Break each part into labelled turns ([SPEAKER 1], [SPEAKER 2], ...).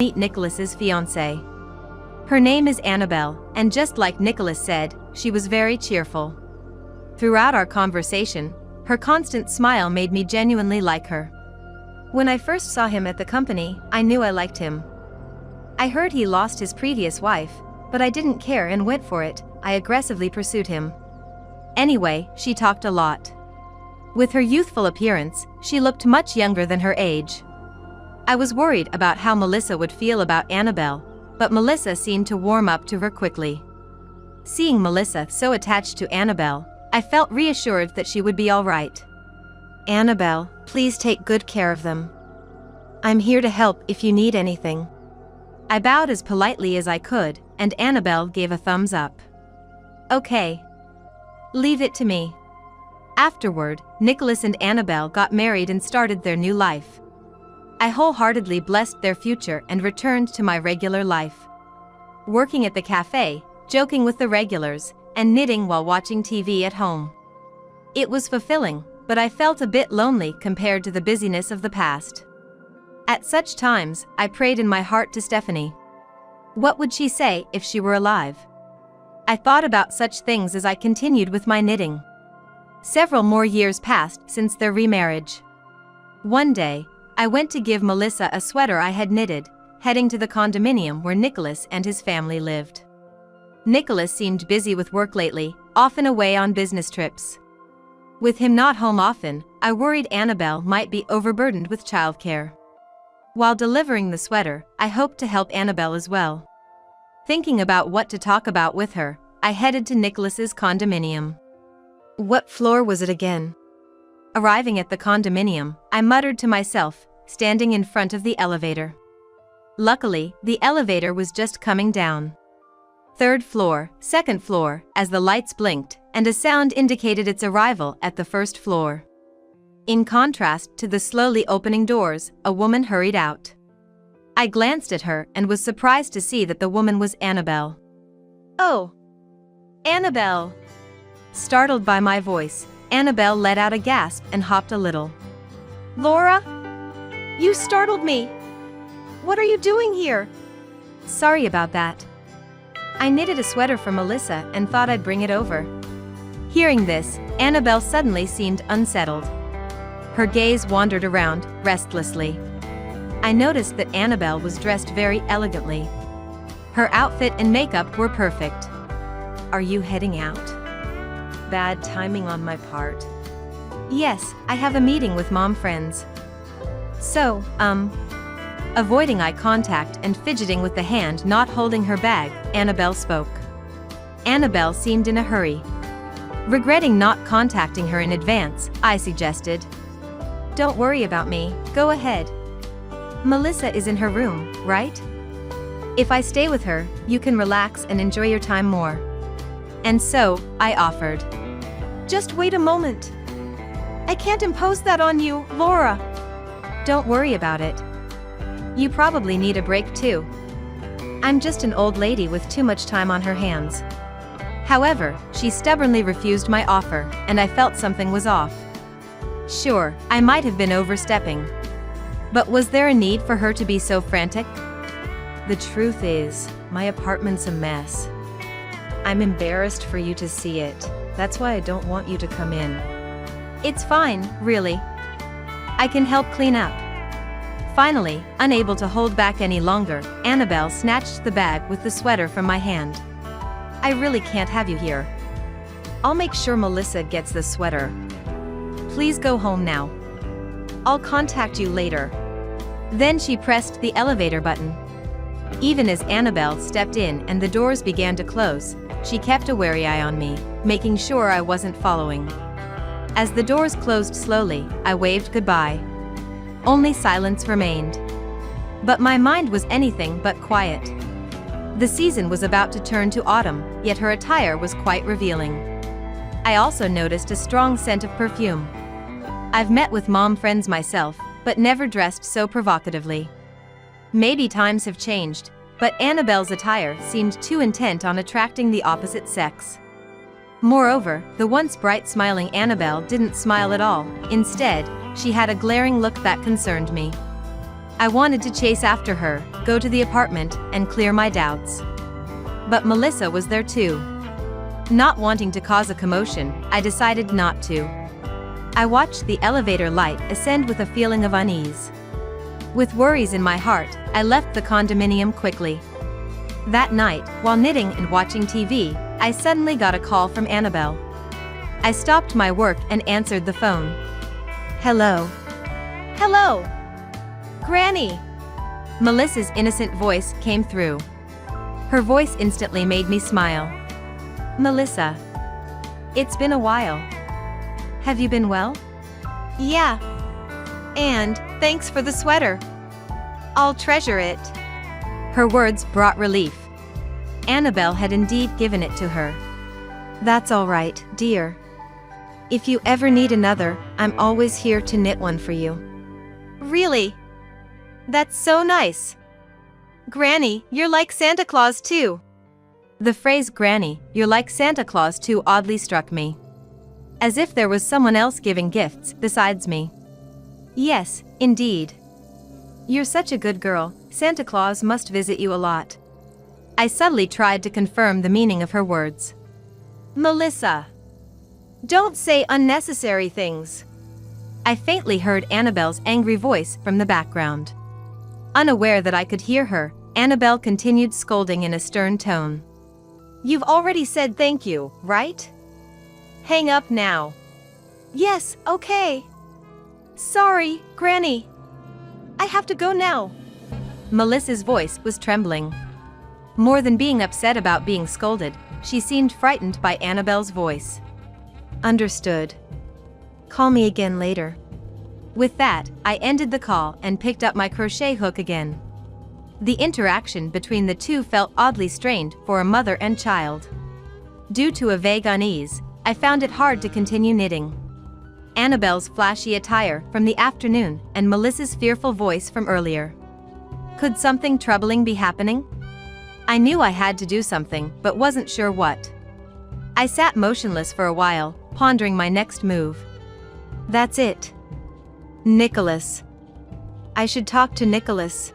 [SPEAKER 1] Meet Nicholas's fiancée. Her name is Annabelle, and just like Nicholas said, she was very cheerful. Throughout our conversation, her constant smile made me genuinely like her. When I first saw him at the company, I knew I liked him. I heard he lost his previous wife, but I didn't care and went for it. I aggressively pursued him. Anyway, she talked a lot. With her youthful appearance, she looked much younger than her age. I was worried about how Melissa would feel about Annabelle, but Melissa seemed to warm up to her quickly. Seeing Melissa so attached to Annabelle, I felt reassured that she would be all right. "Annabelle, please take good care of them. I'm here to help if you need anything." I bowed as politely as I could, and Annabelle gave a thumbs up. "Okay. Leave it to me." Afterward, Nicholas and Annabelle got married and started their new life. I wholeheartedly blessed their future and returned to my regular life. Working at the cafe, joking with the regulars, and knitting while watching TV at home. It was fulfilling, but I felt a bit lonely compared to the busyness of the past. At such times, I prayed in my heart to Stephanie. What would she say if she were alive? I thought about such things as I continued with my knitting. Several more years passed since their remarriage. One day, I went to give Melissa a sweater I had knitted, heading to the condominium where Nicholas and his family lived. Nicholas seemed busy with work lately, often away on business trips. With him not home often, I worried Annabelle might be overburdened with childcare. While delivering the sweater, I hoped to help Annabelle as well. Thinking about what to talk about with her, I headed to Nicholas's condominium. What floor was it again? Arriving at the condominium, I muttered to myself, standing in front of the elevator. Luckily, the elevator was just coming down. Third floor, second floor, as the lights blinked, and a sound indicated its arrival at the first floor. In contrast to the slowly opening doors, a woman hurried out. I glanced at her and was surprised to see that the woman was Annabelle. "Oh! Annabelle!" Startled by my voice, Annabelle let out a gasp and hopped a little. "Laura? You startled me! What are you doing here?" "Sorry about that. I knitted a sweater for Melissa and thought I'd bring it over." Hearing this, Annabelle suddenly seemed unsettled. Her gaze wandered around, restlessly. I noticed that Annabelle was dressed very elegantly. Her outfit and makeup were perfect. "Are you heading out?" Bad timing on my part. "Yes, I have a meeting with mom friends." So, Avoiding eye contact and fidgeting with the hand not holding her bag, Annabelle spoke. Annabelle seemed in a hurry. Regretting not contacting her in advance, I suggested, "Don't worry about me, go ahead. Melissa is in her room, right? If I stay with her, you can relax and enjoy your time more." And so, I offered. "Just wait a moment. I can't impose that on you, Laura." "Don't worry about it. You probably need a break too. I'm just an old lady with too much time on her hands." However, she stubbornly refused my offer, and I felt something was off. Sure, I might have been overstepping. But was there a need for her to be so frantic? "The truth is, my apartment's a mess. I'm embarrassed for you to see it. That's why I don't want you to come in." "It's fine, really. I can help clean up." Finally, unable to hold back any longer, Annabelle snatched the bag with the sweater from my hand. "I really can't have you here. I'll make sure Melissa gets the sweater. Please go home now. I'll contact you later." Then she pressed the elevator button. Even as Annabelle stepped in and the doors began to close, she kept a wary eye on me, making sure I wasn't following. As the doors closed slowly, I waved goodbye. Only silence remained. But my mind was anything but quiet. The season was about to turn to autumn, yet her attire was quite revealing. I also noticed a strong scent of perfume. I've met with mom friends myself, but never dressed so provocatively. Maybe times have changed, but Annabelle's attire seemed too intent on attracting the opposite sex. Moreover, the once bright smiling Annabelle didn't smile at all. Instead, she had a glaring look that concerned me. I wanted to chase after her, go to the apartment, and clear my doubts. But Melissa was there too. Not wanting to cause a commotion, I decided not to. I watched the elevator light ascend with a feeling of unease. With worries in my heart, I left the condominium quickly. That night, while knitting and watching TV, I suddenly got a call from Annabelle. I stopped my work and answered the phone. Hello. Hello. Granny. Melissa's innocent voice came through. Her voice instantly made me smile. Melissa. It's been a while. Have you been well? Yeah. And thanks for the sweater. I'll treasure it. Her words brought relief. Annabelle had indeed given it to her. That's all right, dear. If you ever need another, I'm always here to knit one for you. Really? That's so nice. Granny, you're like Santa Claus too. The phrase Granny, you're like Santa Claus too oddly struck me. As if there was someone else giving gifts besides me. Yes, indeed. You're such a good girl, Santa Claus must visit you a lot. I subtly tried to confirm the meaning of her words. Melissa. Don't say unnecessary things. I faintly heard Annabelle's angry voice from the background. Unaware that I could hear her, Annabelle continued scolding in a stern tone. You've already said thank you, right? Hang up now. Yes, okay. Sorry, Granny. I have to go now. Melissa's voice was trembling. More than being upset about being scolded, she seemed frightened by Annabelle's voice. Understood. Call me again later. With that, I ended the call and picked up my crochet hook again. The interaction between the two felt oddly strained for a mother and child. Due to a vague unease, I found it hard to continue knitting. Annabelle's flashy attire from the afternoon and Melissa's fearful voice from earlier. Could something troubling be happening? I knew I had to do something, but wasn't sure what. I sat motionless for a while, pondering my next move. That's it. Nicholas. I should talk to Nicholas.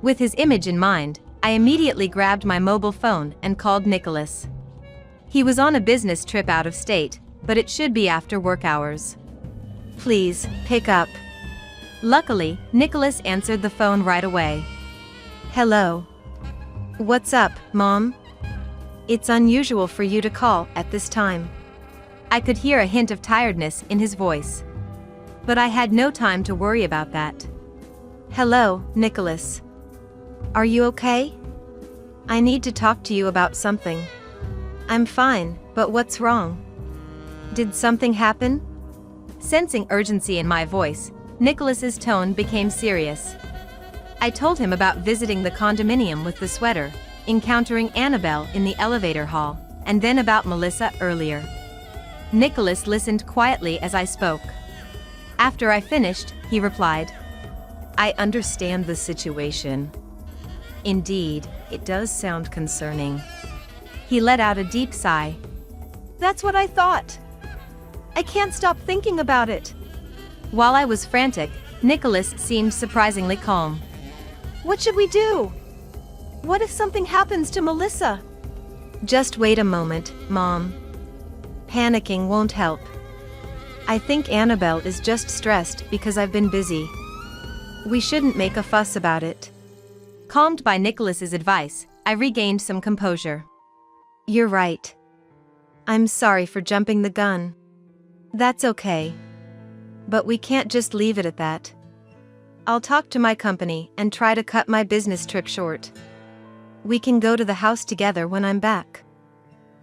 [SPEAKER 1] With his image in mind, I immediately grabbed my mobile phone and called Nicholas. He was on a business trip out of state, but it should be after work hours. Please, pick up. Luckily, Nicholas answered the phone right away. Hello. What's up, Mom? It's unusual for you to call at this time. I could hear a hint of tiredness in his voice. But I had no time to worry about that. Hello, Nicholas. Are you okay? I need to talk to you about something. I'm fine, but what's wrong? Did something happen? Sensing urgency in my voice, Nicholas's tone became serious. I told him about visiting the condominium with the sweater, encountering Annabelle in the elevator hall, and then about Melissa earlier. Nicholas listened quietly as I spoke. After I finished, he replied, I understand the situation. Indeed, it does sound concerning. He let out a deep sigh. That's what I thought. I can't stop thinking about it. While I was frantic, Nicholas seemed surprisingly calm. What should we do? What if something happens to Melissa? Just wait a moment, Mom. Panicking won't help. I think Annabelle is just stressed because I've been busy. We shouldn't make a fuss about it. Calmed by Nicholas's advice, I regained some composure. You're right. I'm sorry for jumping the gun. That's okay. But we can't just leave it at that. I'll talk to my company and try to cut my business trip short. We can go to the house together when I'm back.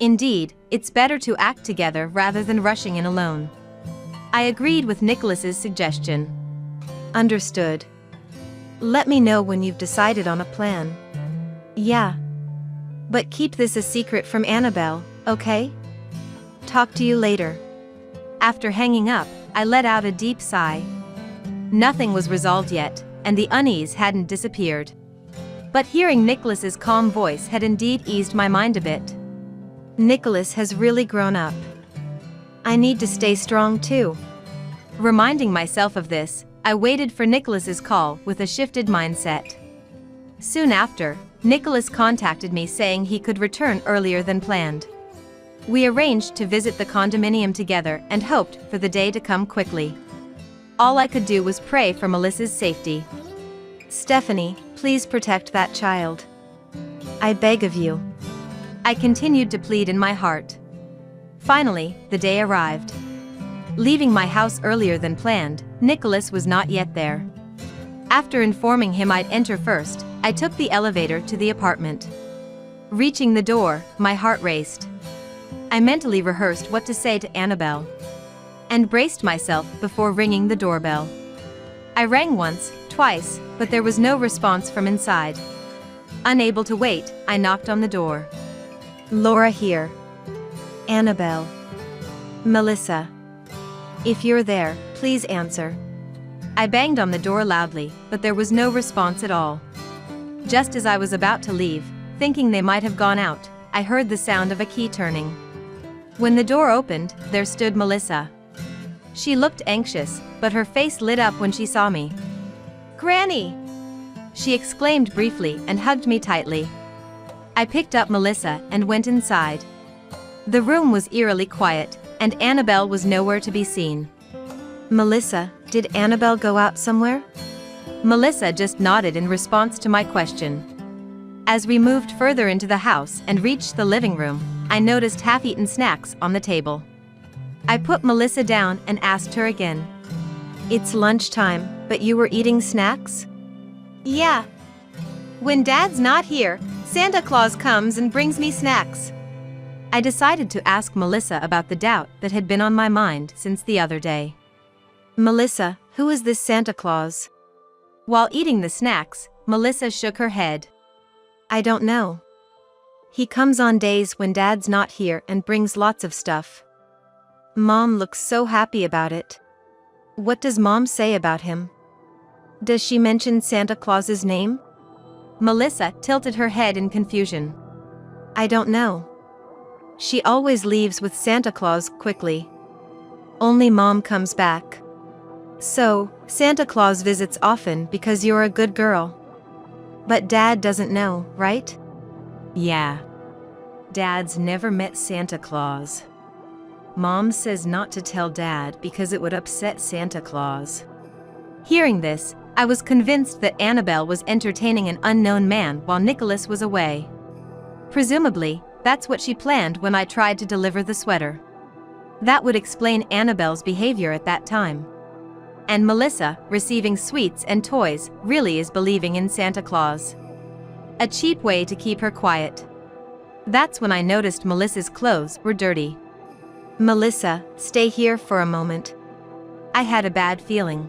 [SPEAKER 1] Indeed, it's better to act together rather than rushing in alone. I agreed with Nicholas's suggestion. Understood. Let me know when you've decided on a plan. Yeah. But keep this a secret from Annabelle, okay? Talk to you later. After hanging up, I let out a deep sigh. Nothing was resolved yet, and the unease hadn't disappeared. But hearing Nicholas's calm voice had indeed eased my mind a bit. Nicholas has really grown up. I need to stay strong too. Reminding myself of this, I waited for Nicholas's call with a shifted mindset. Soon after, Nicholas contacted me saying he could return earlier than planned. We arranged to visit the condominium together and hoped for the day to come quickly. All I could do was pray for Melissa's safety. "Stephanie, please protect that child. I beg of you." I continued to plead in my heart. Finally, the day arrived. Leaving my house earlier than planned, Nicholas was not yet there. After informing him I'd enter first, I took the elevator to the apartment. Reaching the door, my heart raced. I mentally rehearsed what to say to Annabelle and braced myself before ringing the doorbell. I rang once, twice, but there was no response from inside. Unable to wait, I knocked on the door. "Laura here. Annabelle. Melissa. If you're there, please answer." I banged on the door loudly, but there was no response at all. Just as I was about to leave, thinking they might have gone out, I heard the sound of a key turning. When the door opened, there stood Melissa. She looked anxious, but her face lit up when she saw me. "Granny!" she exclaimed briefly and hugged me tightly. I picked up Melissa and went inside. The room was eerily quiet, and Annabelle was nowhere to be seen. "Melissa, did Annabelle go out somewhere?" Melissa just nodded in response to my question. As we moved further into the house and reached the living room, I noticed half-eaten snacks on the table. I put Melissa down and asked her again. "It's lunchtime, but you were eating snacks?" "Yeah. When Dad's not here, Santa Claus comes and brings me snacks." I decided to ask Melissa about the doubt that had been on my mind since the other day. "Melissa, who is this Santa Claus?" While eating the snacks, Melissa shook her head. "I don't know. He comes on days when Dad's not here and brings lots of stuff. Mom looks so happy about it." "What does Mom say about him? Does she mention Santa Claus's name?" Melissa tilted her head in confusion. "I don't know. She always leaves with Santa Claus quickly. Only Mom comes back. So, Santa Claus visits often because you're a good girl. But Dad doesn't know, right?" "Yeah. Dad's never met Santa Claus. Mom says not to tell Dad because it would upset Santa Claus." Hearing this, I was convinced that Annabelle was entertaining an unknown man while Nicholas was away. Presumably, that's what she planned when I tried to deliver the sweater. That would explain Annabelle's behavior at that time. And Melissa, receiving sweets and toys, really is believing in Santa Claus. A cheap way to keep her quiet. That's when I noticed Melissa's clothes were dirty. "Melissa, stay here for a moment." I had a bad feeling.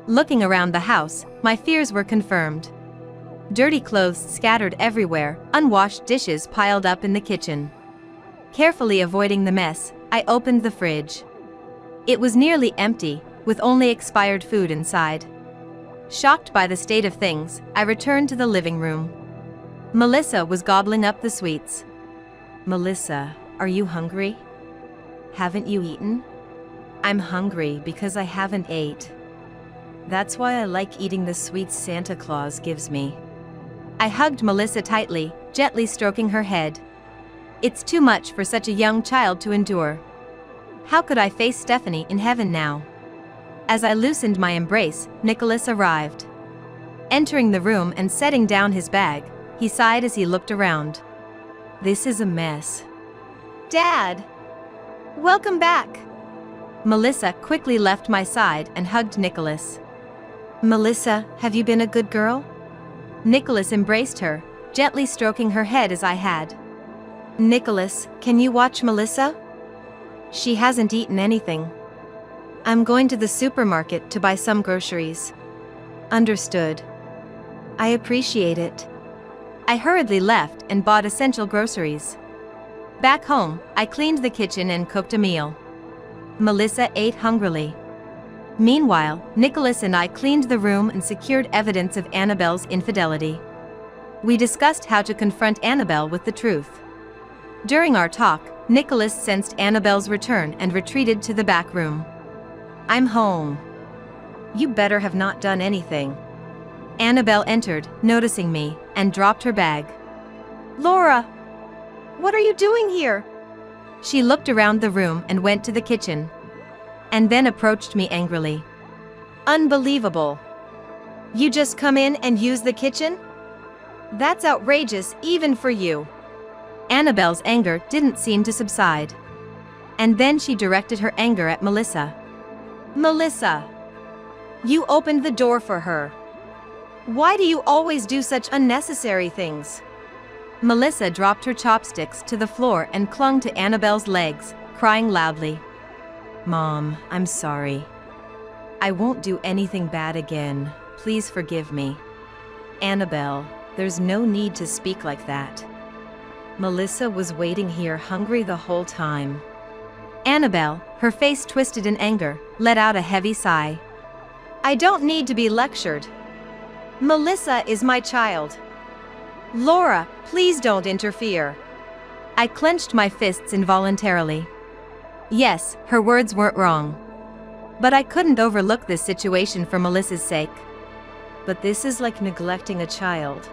[SPEAKER 1] Looking around the house, my fears were confirmed. Dirty clothes scattered everywhere, unwashed dishes piled up in the kitchen. Carefully avoiding the mess, I opened the fridge. It was nearly empty, with only expired food inside. Shocked by the state of things, I returned to the living room. Melissa was gobbling up the sweets. "Melissa, are you hungry? Haven't you eaten?" "I'm hungry because I haven't ate. That's why I like eating the sweets Santa Claus gives me." I hugged Melissa tightly, gently stroking her head. It's too much for such a young child to endure. How could I face Stephanie in heaven now? As I loosened my embrace, Nicholas arrived. Entering the room and setting down his bag, he sighed as he looked around. "This is a mess." "Dad! Welcome back!" Melissa quickly left my side and hugged Nicholas. "Melissa, have you been a good girl?" Nicholas embraced her, gently stroking her head as I had. "Nicholas, can you watch Melissa? She hasn't eaten anything. I'm going to the supermarket to buy some groceries." "Understood. I appreciate it." I hurriedly left and bought essential groceries. Back home, I cleaned the kitchen and cooked a meal. Melissa ate hungrily. Meanwhile, Nicholas and I cleaned the room and secured evidence of Annabelle's infidelity. We discussed how to confront Annabelle with the truth. During our talk, Nicholas sensed Annabelle's return and retreated to the back room. "I'm home." You better have not done anything. Annabelle entered, noticing me, and dropped her bag.
[SPEAKER 2] Laura! What are you doing here?
[SPEAKER 1] She looked around the room and went to the kitchen. And then approached me angrily.
[SPEAKER 2] Unbelievable. You just come in and use the kitchen? That's outrageous even for you.
[SPEAKER 1] Annabelle's anger didn't seem to subside. And then she directed her anger at Melissa.
[SPEAKER 2] Melissa! You opened the door for her. Why do you always do such unnecessary things?
[SPEAKER 1] Melissa dropped her chopsticks to the floor and clung to Annabelle's legs, crying loudly. Mom, I'm sorry. I won't do anything bad again. Please forgive me. Annabelle, there's no need to speak like that. Melissa was waiting here hungry the whole time. Annabelle, her face twisted in anger, let out a heavy sigh.
[SPEAKER 2] I don't need to be lectured. Melissa is my child. Laura, please don't interfere.
[SPEAKER 1] I clenched my fists involuntarily. Yes, her words weren't wrong. But I couldn't overlook this situation for Melissa's sake. But this is like neglecting a child.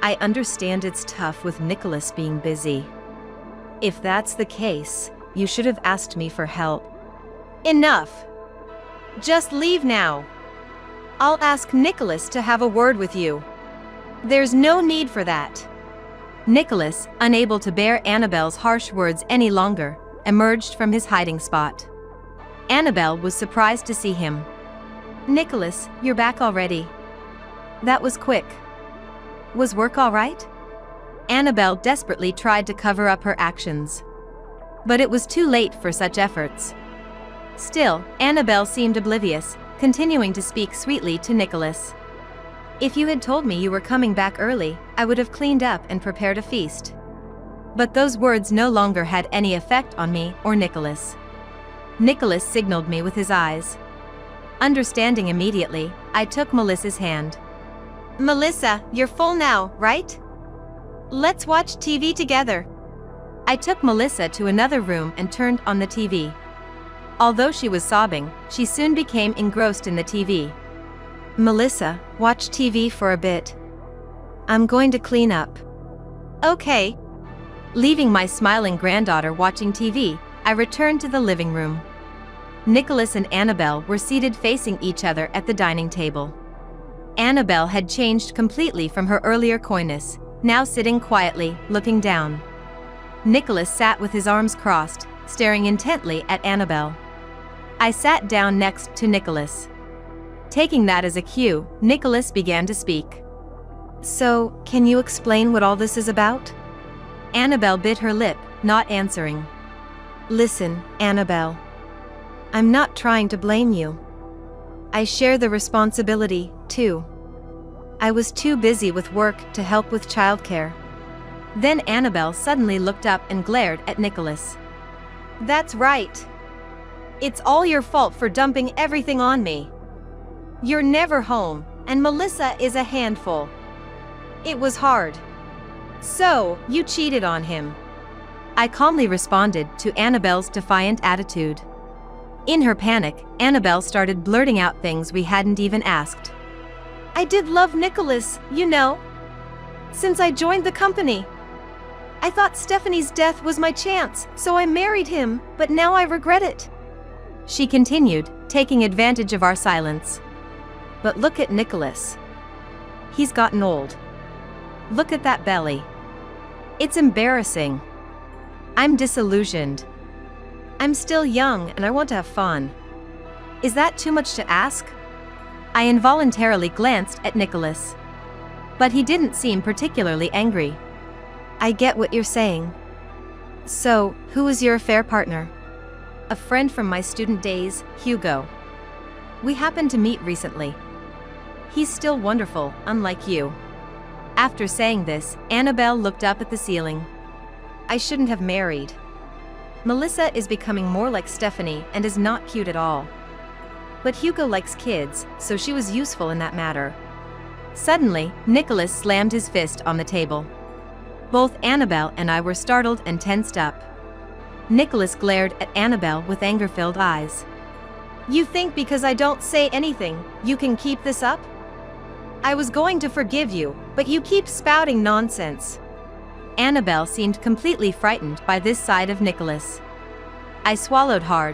[SPEAKER 1] I understand it's tough with Nicholas being busy. If that's the case, you should have asked me for help.
[SPEAKER 2] Enough. Just leave now. I'll ask Nicholas to have a word with you. There's no need for that.
[SPEAKER 1] Nicholas, unable to bear Annabelle's harsh words any longer, emerged from his hiding spot. Annabelle was surprised to see him. Nicholas, you're back already. That was quick. Was work all right? Annabelle desperately tried to cover up her actions. But it was too late for such efforts. Still, Annabelle seemed oblivious, continuing to speak sweetly to Nicholas. If you had told me you were coming back early, I would have cleaned up and prepared a feast. But those words no longer had any effect on me or Nicholas. Nicholas signaled me with his eyes. Understanding immediately, I took Melissa's hand.
[SPEAKER 2] Melissa, you're full now, right? Let's watch TV together.
[SPEAKER 1] I took Melissa to another room and turned on the TV. Although she was sobbing, she soon became engrossed in the TV. Melissa, watch TV for a bit. I'm going to clean up.
[SPEAKER 2] Okay.
[SPEAKER 1] Leaving my smiling granddaughter watching TV, I returned to the living room. Nicholas and Annabelle were seated facing each other at the dining table. Annabelle had changed completely from her earlier coyness, now sitting quietly, looking down. Nicholas sat with his arms crossed, staring intently at Annabelle. I sat down next to Nicholas. Taking that as a cue, Nicholas began to speak. So, can you explain what all this is about? Annabelle bit her lip, not answering. Listen, Annabelle. I'm not trying to blame you. I share the responsibility, too. I was too busy with work to help with childcare. Then Annabelle suddenly looked up and glared at Nicholas.
[SPEAKER 2] That's right. It's all your fault for dumping everything on me. You're never home, and Melissa is a handful. It was hard. So, you cheated on him.
[SPEAKER 1] I calmly responded to Annabelle's defiant attitude. In her panic, Annabelle started blurting out things we hadn't even asked.
[SPEAKER 2] I did love Nicholas, you know. Since I joined the company. I thought Stephanie's death was my chance, so I married him, but now I regret it.
[SPEAKER 1] She continued, taking advantage of our silence. But look at Nicholas. He's gotten old. Look at that belly. It's embarrassing. I'm disillusioned. I'm still young and I want to have fun. Is that too much to ask? I involuntarily glanced at Nicholas. But he didn't seem particularly angry. I get what you're saying. So, who is your affair partner? A friend from my student days, Hugo. We happened to meet recently. He's still wonderful, unlike you. After saying this, Annabelle looked up at the ceiling. I shouldn't have married. Melissa is becoming more like Stephanie and is not cute at all. But Hugo likes kids, so she was useful in that matter. Suddenly, Nicholas slammed his fist on the table. Both Annabelle and I were startled and tensed up. Nicholas glared at Annabelle with anger-filled eyes.
[SPEAKER 2] You think because I don't say anything, you can keep this up? I was going to forgive you, but you keep spouting nonsense.
[SPEAKER 1] Annabelle seemed completely frightened by this side of Nicholas. I swallowed hard.